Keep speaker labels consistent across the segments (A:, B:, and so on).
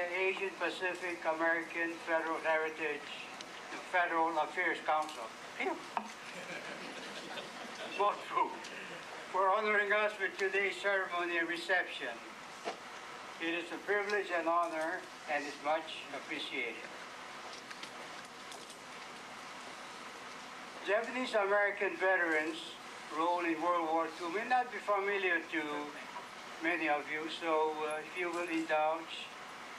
A: the Asian Pacific American Federal Heritage Federal Affairs Council. For honoring us with today's ceremony and reception. It is a privilege and honor and is much appreciated. Japanese American veterans' role in World War II may not be familiar to many of you, so if you will indulge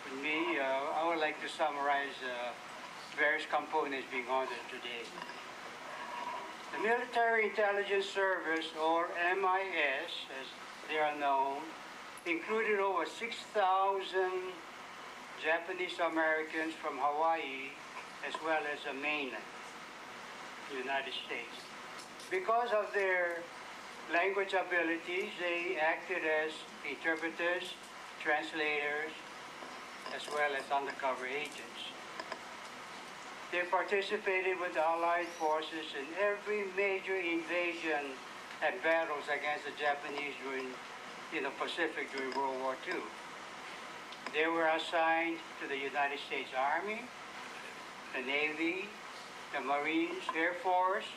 A: with me, I would like to summarize various components being honored today. The Military Intelligence Service, or MIS, as they are known, included over 6,000 Japanese Americans from Hawaii as well as the mainland, the United States. Because of their language abilities, they acted as interpreters, translators, as well as undercover agents. They participated with the Allied forces in every major invasion and battles against the Japanese in the Pacific during World War II. They were assigned to the United States Army, the Navy, the Marines, Air Force,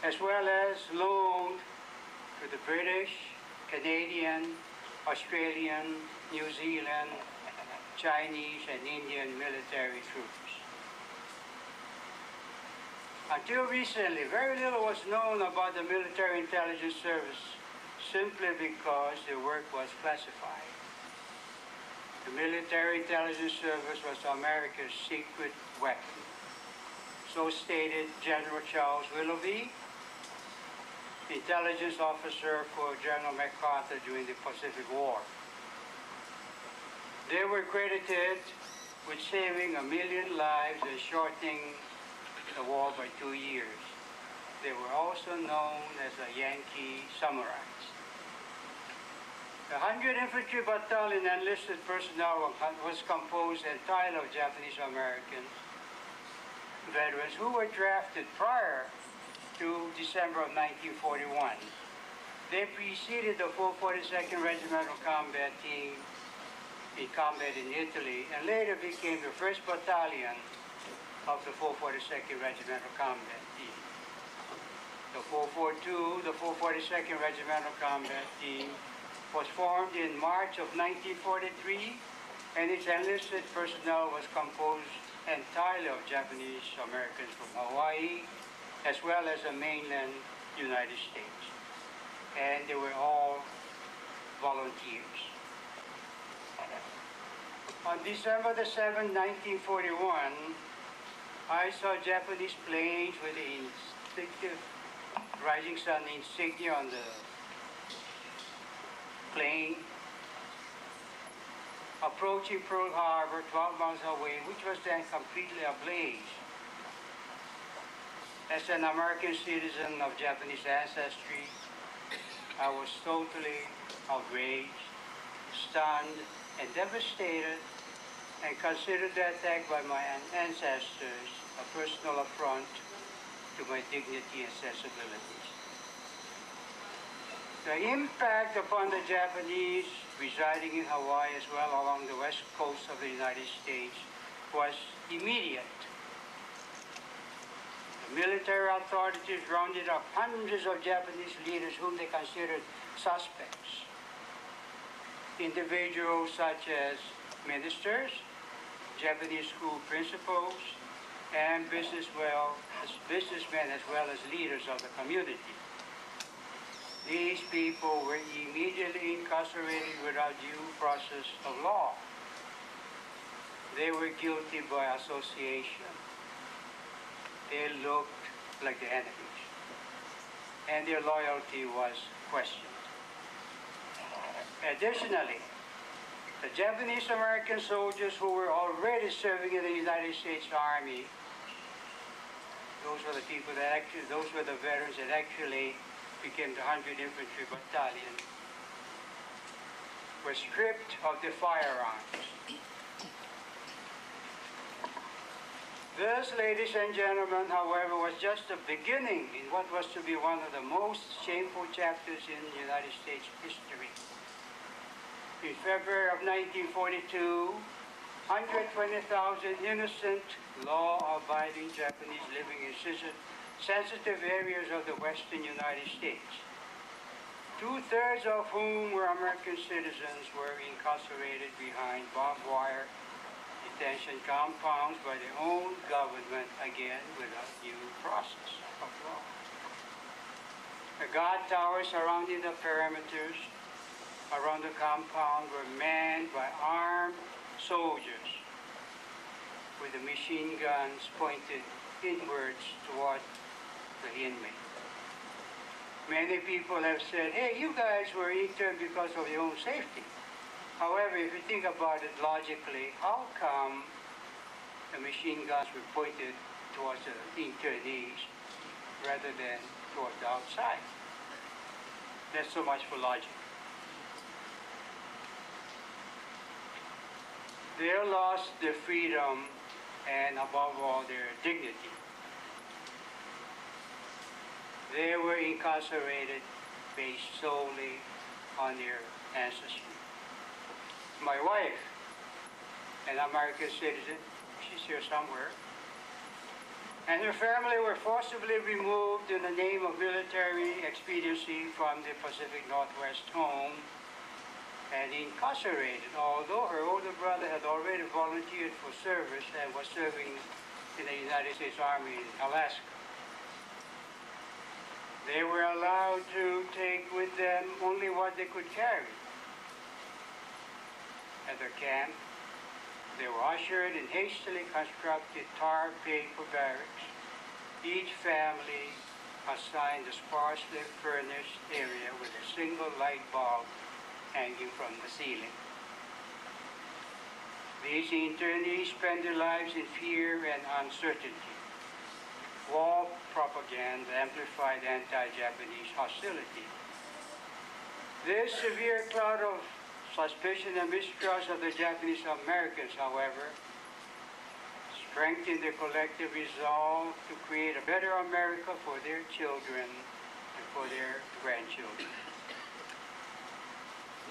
A: as well as loaned to the British, Canadian, Australian, New Zealand, Chinese, and Indian military troops. Until recently, very little was known about the Military Intelligence Service simply because their work was classified. The Military Intelligence Service was America's secret weapon. So stated General Charles Willoughby, intelligence officer for General MacArthur during the Pacific War. They were credited with saving 1 million lives and shortening the war by 2 years. They were also known as the Yankee Samurais. The 100 Infantry Battalion enlisted personnel was composed entirely of Japanese American veterans who were drafted prior to December of 1941. They preceded the 442nd Regimental Combat Team in combat in Italy and later became the 1st Battalion of the 442nd Regimental Combat Team. The 442, the 442nd Regimental Combat Team, was formed in March of 1943, and its enlisted personnel was composed entirely of Japanese Americans from Hawaii, as well as the mainland United States. And they were all volunteers. On December the 7th, 1941, I saw Japanese planes with the instinctive Rising Sun insignia on the plane approaching Pearl Harbor 12 miles away, which was then completely ablaze. As an American citizen of Japanese ancestry, I was totally outraged, stunned, and devastated, and considered the attack by my ancestors a personal affront to my dignity and sensibilities. The impact upon the Japanese residing in Hawaii as well along the west coast of the United States was immediate. The military authorities rounded up hundreds of Japanese leaders whom they considered suspects. Individuals such as ministers, Japanese school principals, and businessmen as well as leaders of the community. These people were immediately incarcerated without due process of law. They were guilty by association. They looked like the enemies, and their loyalty was questioned. Additionally, the Japanese American soldiers who were already serving in the United States Army, those were the people that those were the veterans that actually became the 100 Infantry Battalion, were stripped of their firearms. This, ladies and gentlemen, however, was just the beginning in what was to be one of the most shameful chapters in United States history. In February of 1942, 120,000 innocent, law-abiding Japanese living in sensitive areas of the western United States, two-thirds of whom were American citizens, were incarcerated behind barbed wire detention compounds by their own government, again without due process of law. The guard towers surrounding the perimeters around the compound were manned by armed soldiers with the machine guns pointed inwards toward the inmate. Many people have said, hey, you guys were interned because of your own safety. However, if you think about it logically, how come the machine guns were pointed towards the internees rather than towards the outside? That's so much for logic. They lost their freedom and above all their dignity. They were incarcerated based solely on their ancestry. My wife, an American citizen, she's here somewhere, and her family were forcibly removed in the name of military expediency from the Pacific Northwest home and incarcerated, although her older brother had already volunteered for service and was serving in the United States Army in Alaska. They were allowed to take with them only what they could carry. At their camp, they were ushered in hastily constructed tar paper barracks, each family assigned a sparsely furnished area with a single light bulb hanging from the ceiling. These internees spent their lives in fear and uncertainty. War propaganda amplified anti-Japanese hostility. This severe cloud of suspicion and mistrust of the Japanese Americans, however, strengthened their collective resolve to create a better America for their children and for their grandchildren.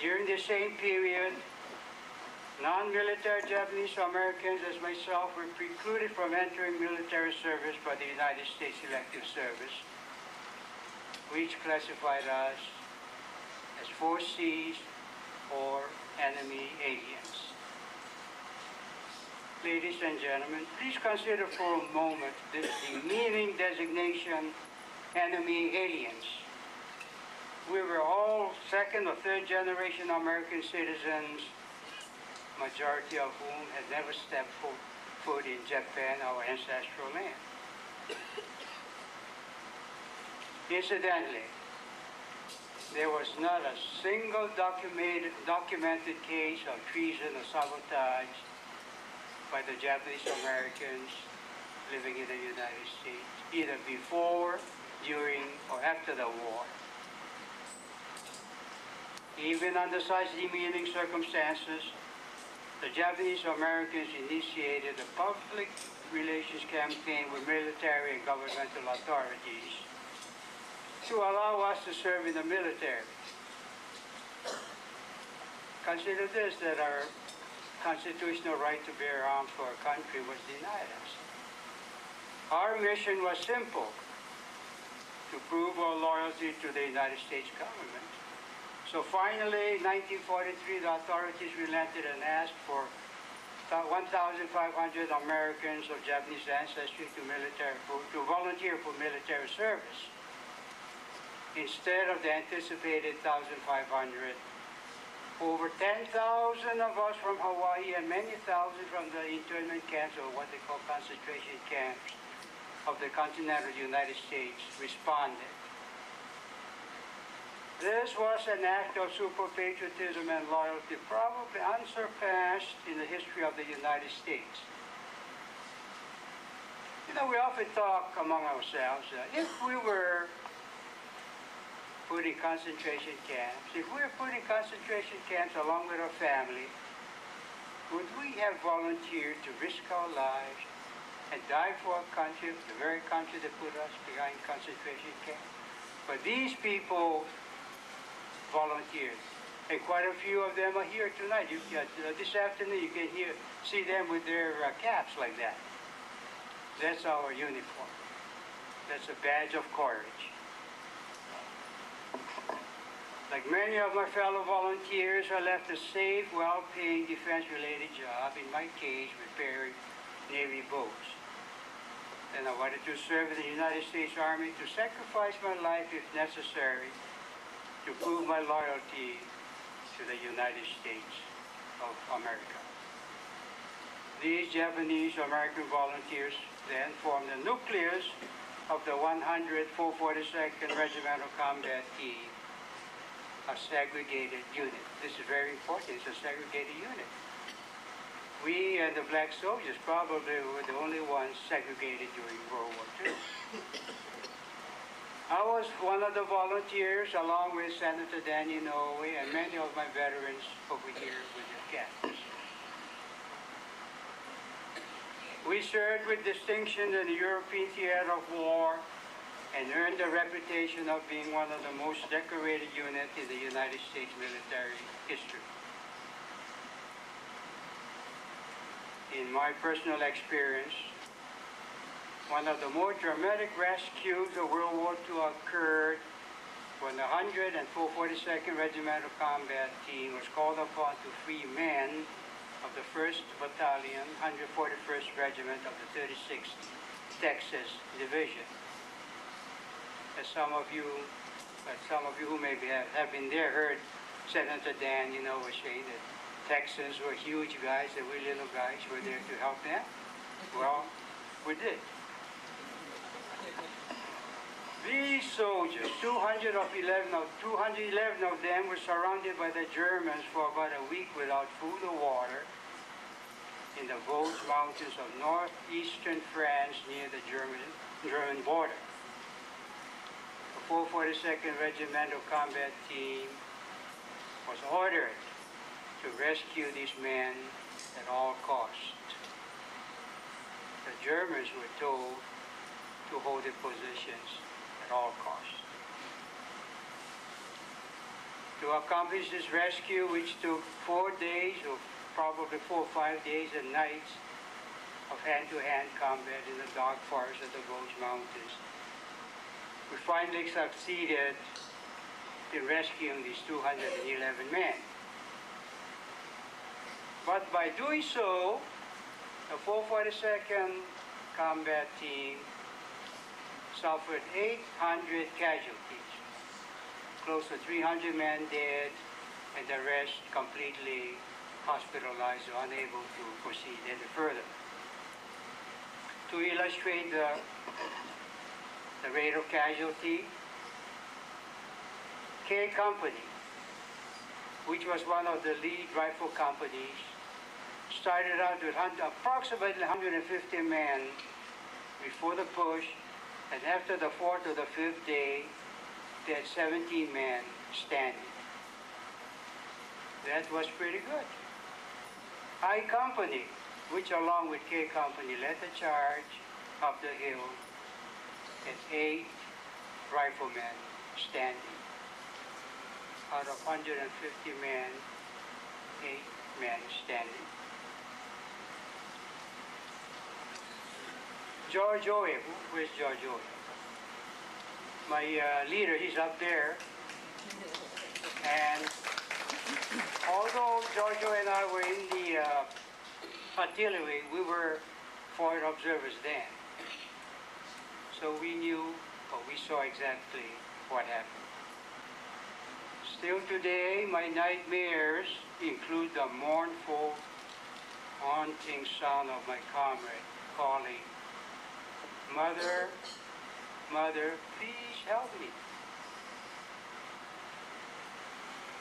A: During the same period, non-military Japanese Americans as myself were precluded from entering military service by the United States Elective Service, which classified us as 4Cs or enemy aliens. Ladies and gentlemen, please consider for a moment this demeaning designation, enemy aliens. We were all second or third generation American citizens, majority of whom had never stepped foot in Japan, our ancestral land. Incidentally, there was not a single documented case of treason or sabotage by the Japanese Americans living in the United States, either before, during, or after the war. Even under such demeaning circumstances, the Japanese Americans initiated a public relations campaign with military and governmental authorities to allow us to serve in the military. Consider this, that our constitutional right to bear arms for our country was denied us. Our mission was simple: to prove our loyalty to the United States government. So finally, in 1943, the authorities relented and asked for 1,500 Americans of Japanese ancestry to volunteer for military service. Instead of the anticipated 1,500, over 10,000 of us from Hawaii and many thousand from the internment camps, or what they call concentration camps, of the continental United States responded. This was an act of super patriotism and loyalty probably unsurpassed in the history of the United States. You know, we often talk among ourselves, if we were put in concentration camps, if we were put in concentration camps along with our family, would we have volunteered to risk our lives and die for our country, the very country that put us behind concentration camps? But these people volunteered And quite a few of them are here tonight. This afternoon you can see them with their caps like that. That's our uniform. That's a badge of courage. Like many of my fellow volunteers, I left a safe, well-paying defense-related job, in my case, repairing Navy boats. And I wanted to serve in the United States Army to sacrifice my life if necessary to prove my loyalty to the United States of America. These Japanese-American volunteers then formed the nucleus of the 100th 442nd Regimental Combat Team, a segregated unit. This is very important. It's a segregated unit. We and the black soldiers probably were the only ones segregated during World War II. I was one of the volunteers, along with Senator Danny Inouye and many of my veterans over here with the captains. We served with distinction in the European theater of war and earned the reputation of being one of the most decorated units in the United States military history. In my personal experience, one of the more dramatic rescues of World War II occurred when the 100th and 442nd Regimental Combat Team was called upon to free men of the 1st Battalion, 141st Regiment of the 36th Texas Division. As some of you who maybe have been there heard Senator Dan, was saying that Texans were huge guys, and we little guys were there to help them. Well, we did. These soldiers, 211 of them were surrounded by the Germans for about a week without food or water in the Vosges Mountains of northeastern France near the German border. The 442nd Regimental Combat Team was ordered to rescue these men at all costs. The Germans were told to hold their positions at all costs. To accomplish this rescue, which took 4 days, or probably 4 or 5 days and nights of hand-to-hand combat in the dark forest of the Vosges Mountains, we finally succeeded in rescuing these 211 men. But by doing so, the 442nd Combat Team suffered 800 casualties, close to 300 men dead, and the rest completely hospitalized or unable to proceed any further. To illustrate the rate of casualty, K Company, which was one of the lead rifle companies, started out with approximately 150 men before the push, and after the 4th or the 5th day, they had 17 men standing. That was pretty good. I Company, which along with K Company led the charge up the hill, had 8 riflemen standing. Out of 150 men, 8 men standing. George Oye, where's George Oye? My leader, he's up there. And although George Oye and I were in the artillery, we were foreign observers then. So we knew, or we saw exactly what happened. Still today, my nightmares include the mournful, haunting sound of my comrade calling, "Mother, Mother, please help me."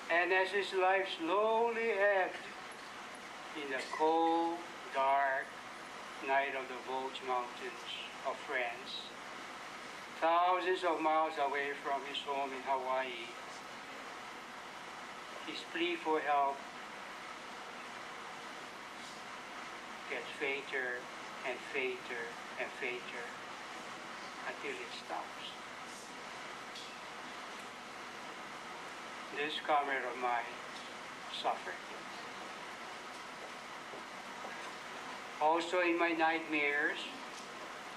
A: And as his life slowly ebbed in the cold, dark night of the Vosges Mountains of France, thousands of miles away from his home in Hawaii, his plea for help gets fainter and fainter and fainter until it stops. This comrade of mine suffered. Also in my nightmares,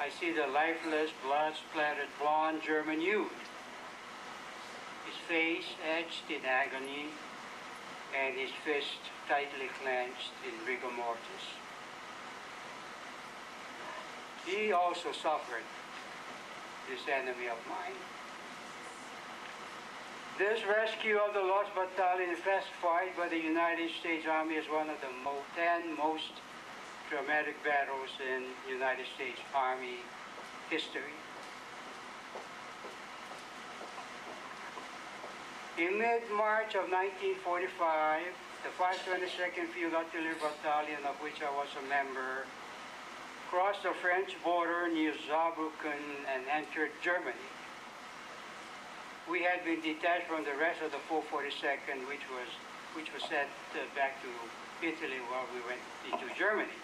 A: I see the lifeless, blood-splattered blonde German youth, his face etched in agony and his fist tightly clenched in rigor mortis. He also suffered, this enemy of mine. This rescue of the lost battalion classified by the United States Army as one of the 10 most dramatic battles in United States Army history. In mid-March of 1945, the 522nd Field Artillery Battalion, of which I was a member, crossed the French border near Saarbrücken and entered Germany. We had been detached from the rest of the 442nd, which was sent back to Italy while we went into Germany.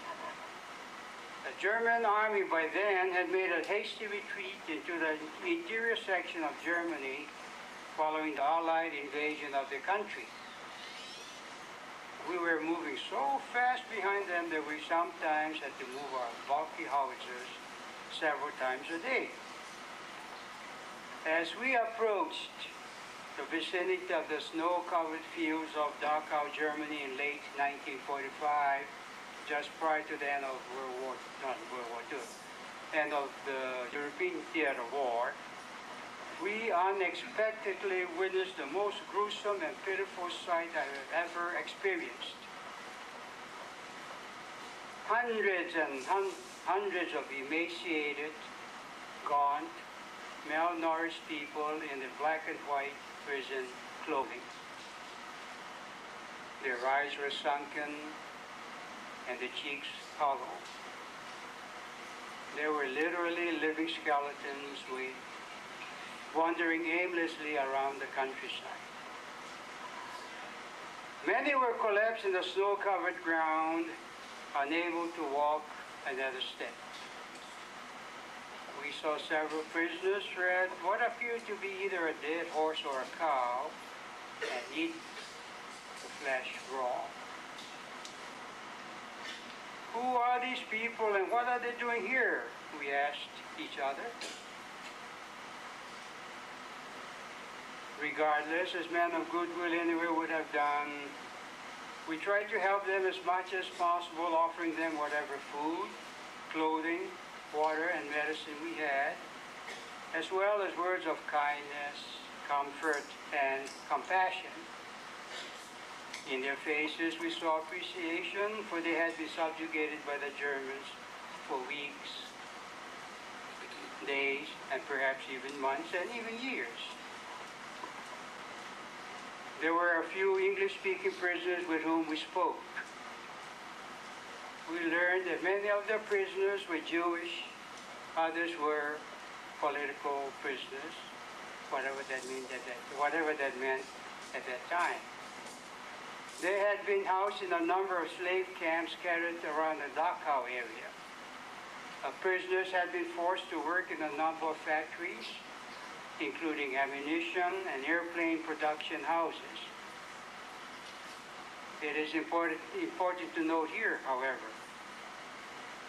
A: The German army by then had made a hasty retreat into the interior section of Germany following the Allied invasion of the country. We were moving so fast behind them that we sometimes had to move our bulky howitzers several times a day. As we approached the vicinity of the snow-covered fields of Dachau, Germany in late 1945, just prior to the end of end of the European Theater War, we unexpectedly witnessed the most gruesome and pitiful sight I have ever experienced. Hundreds and hundreds of emaciated, gaunt, malnourished people in the black and white prison clothing. Their eyes were sunken and the cheeks hollow. They were literally living skeletons wandering aimlessly around the countryside. Many were collapsed in the snow-covered ground, unable to walk another step. We saw several prisoners shred what appeared to be either a dead horse or a cow and eat the flesh raw. Who are these people and what are they doing here? We asked each other. Regardless, as men of goodwill anywhere would have done, we tried to help them as much as possible, offering them whatever food, clothing, water, and medicine we had, as well as words of kindness, comfort, and compassion. In their faces, we saw appreciation, for they had been subjugated by the Germans for weeks, days, and perhaps even months, and even years. There were a few English-speaking prisoners with whom we spoke. We learned that many of the prisoners were Jewish, others were political prisoners, whatever that meant at that time. They had been housed in a number of slave camps scattered around the Dachau area. Prisoners had been forced to work in a number of factories, including ammunition and airplane production houses. It is important to note here, however,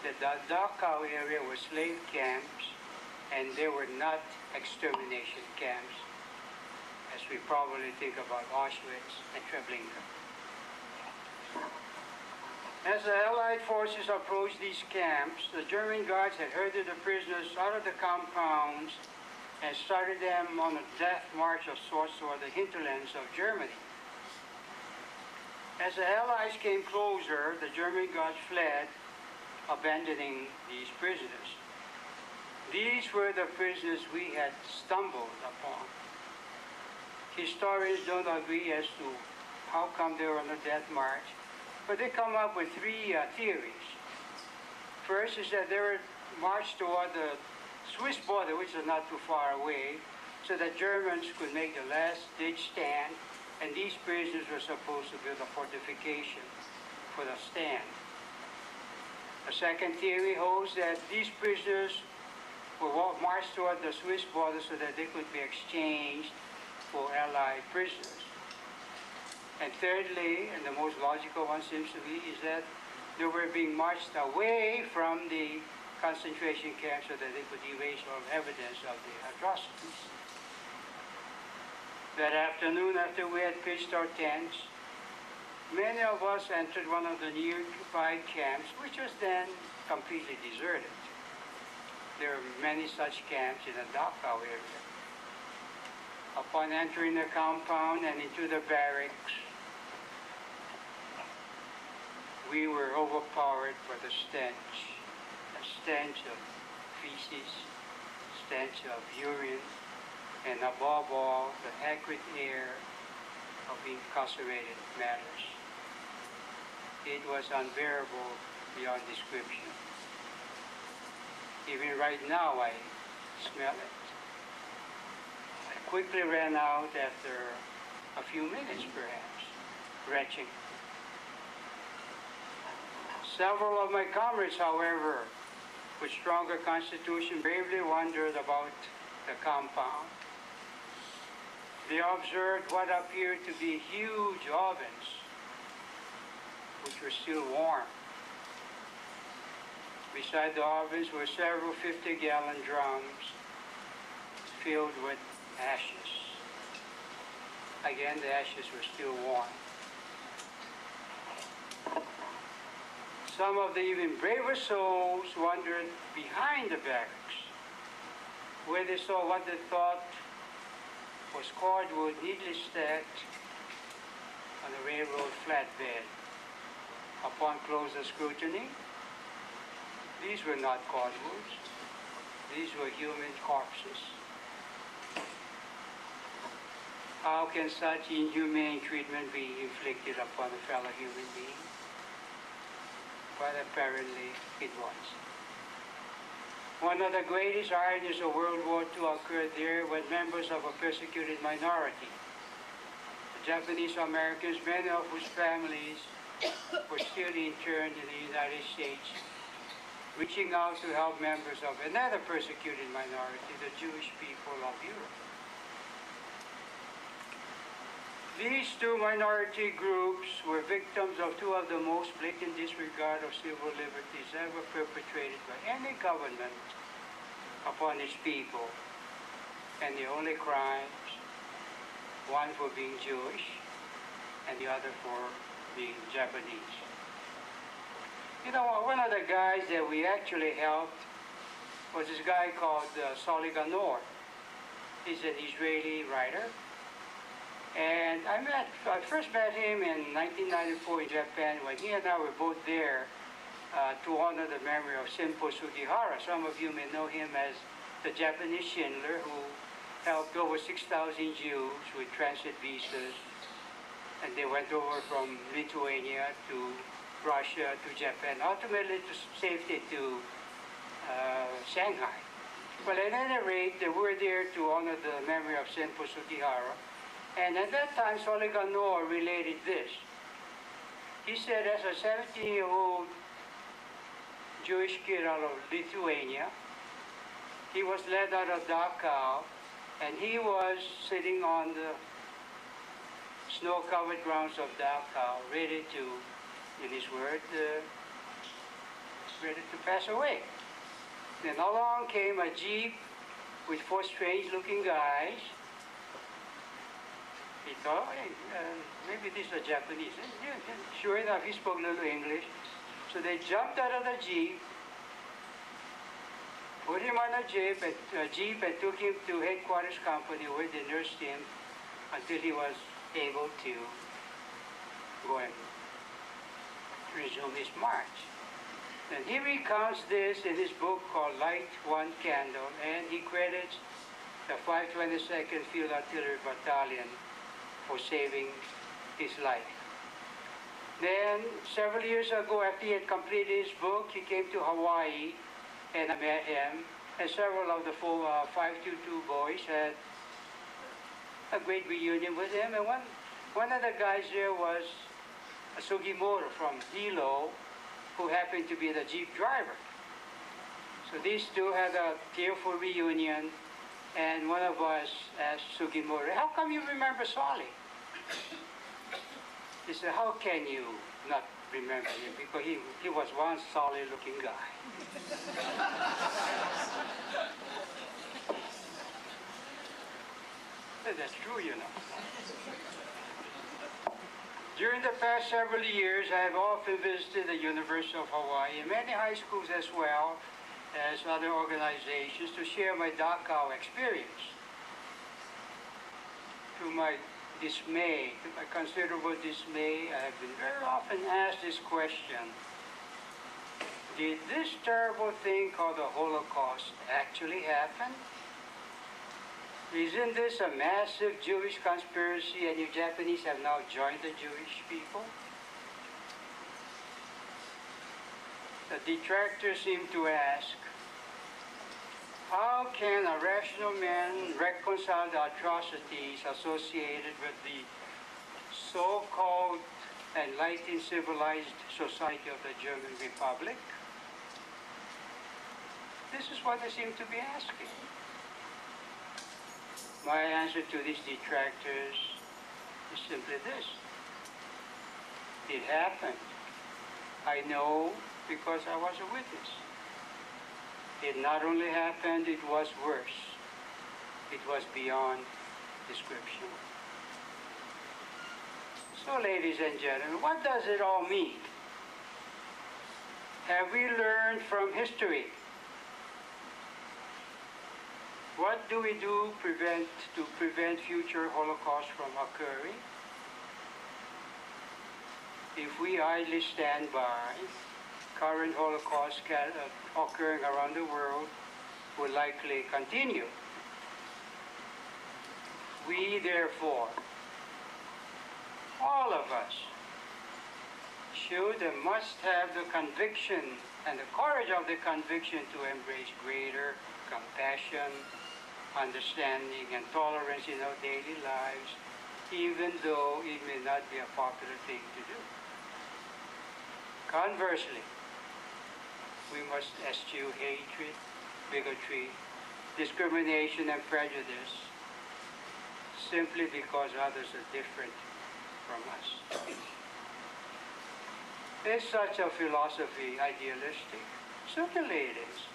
A: that the Dachau area were slave camps and they were not extermination camps, as we probably think about Auschwitz and Treblinka. As the Allied forces approached these camps, the German guards had herded the prisoners out of the compounds and started them on a death march of sorts toward the hinterlands of Germany. As the Allies came closer, the German guards fled, abandoning these prisoners. These were the prisoners we had stumbled upon. Historians don't agree as to how come they were on a death march, but they come up with three theories. First is that they were marched toward the Swiss border, which is not too far away, so that Germans could make the last-ditch stand, and these prisoners were supposed to build a fortification for the stand. A second theory holds that these prisoners were marched toward the Swiss border so that they could be exchanged for Allied prisoners. And thirdly, and the most logical one seems to be, is that they were being marched away from the concentration camps so that they could erase all evidence of the atrocities. That afternoon, after we had pitched our tents, many of us entered one of the nearby camps, which was then completely deserted. There are many such camps in the Dachau area. Upon entering the compound and into the barracks, we were overpowered by the stench of feces, stench of urine, and above all, the acrid air of incarcerated matters. It was unbearable beyond description. Even right now, I smell it. I quickly ran out after a few minutes, perhaps, retching. Several of my comrades, however, with stronger constitution, bravely wandered about the compound. They observed what appeared to be huge ovens, which were still warm. Beside the ovens were several 50-gallon drums filled with ashes. Again, the ashes were still warm. Some of the even braver souls wandered behind the barracks, where they saw what they thought was cordwood neatly stacked on a railroad flatbed. Upon closer scrutiny, these were not cordwoods. These were human corpses. How can such inhumane treatment be inflicted upon a fellow human being? But apparently it was. One of the greatest ironies of World War II occurred there when members of a persecuted minority, the Japanese Americans, many of whose families were still interned in the United States, reaching out to help members of another persecuted minority, the Jewish people of Europe. These two minority groups were victims of two of the most blatant disregard of civil liberties ever perpetrated by any government upon its people. And the only crimes, one for being Jewish and the other for being Japanese. You know, one of the guys that we actually helped was this guy called Solly Ganor. He's an Israeli writer. And I first met him in 1994 in Japan when he and I were both there to honor the memory of Simpo Sugihara. Some of you may know him as the Japanese Schindler who helped over 6,000 Jews with transit visas. And they went over from Lithuania to Russia to Japan, ultimately to safety to Shanghai. Well, at any rate, they were there to honor the memory of Simpo Sugihara. And at that time, Solly Ganor related this. He said, as a 17-year-old Jewish kid out of Lithuania, he was led out of Dachau, and he was sitting on the snow-covered grounds of Dachau, ready to, in his word, ready to pass away. Then along came a jeep with four strange-looking guys. He thought, hey, maybe these are Japanese. Sure enough, he spoke a little English. So they jumped out of the jeep, put him on a jeep and took him to headquarters company where they nursed him until he was able to go and resume his march. And he recounts this in his book called Light One Candle, and he credits the 522nd Field Artillery Battalion for saving his life. Then, several years ago, after he had completed his book, he came to Hawaii, and I met him, and several of the 522 boys had a great reunion with him, and one of the guys there was a Sugimura from Hilo, who happened to be the jeep driver. So these two had a tearful reunion, and one of us asked Sugimura, how come you remember Solly? He said, how can you not remember him? Because he was one solid looking guy. That's true, you know. During the past several years, I have often visited the University of Hawaii and many high schools as well as other organizations to share my Dachau experience. To my dismay, to my considerable dismay, I have been very often asked this question: did this terrible thing called the Holocaust actually happen? Isn't this a massive Jewish conspiracy and you Japanese have now joined the Jewish people? The detractors seem to ask, how can a rational man reconcile the atrocities associated with the so-called enlightened civilized society of the German Republic? This is what they seem to be asking. My answer to these detractors is simply this. It happened. I know because I was a witness. It not only happened, it was worse. It was beyond description. So, ladies and gentlemen, what does it all mean? Have we learned from history? What do we do to prevent future Holocausts from occurring? If we idly stand by, current Holocausts occurring around the world will likely continue. We, therefore, all of us, should and must have the conviction and the courage of the conviction to embrace greater compassion, understanding, and tolerance in our daily lives, even though it may not be a popular thing to do. Conversely, we must eschew hatred, bigotry, discrimination, and prejudice simply because others are different from us. Is such a philosophy idealistic? Certainly it is.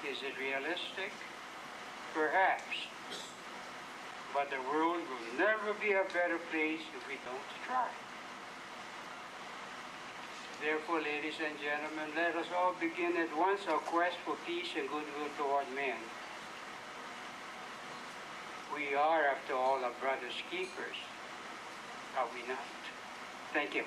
A: Is it realistic? Perhaps. But the world will never be a better place if we don't try. Therefore, ladies and gentlemen, let us all begin at once our quest for peace and goodwill toward men. We are, after all, our brother's keepers, are we not? Thank you.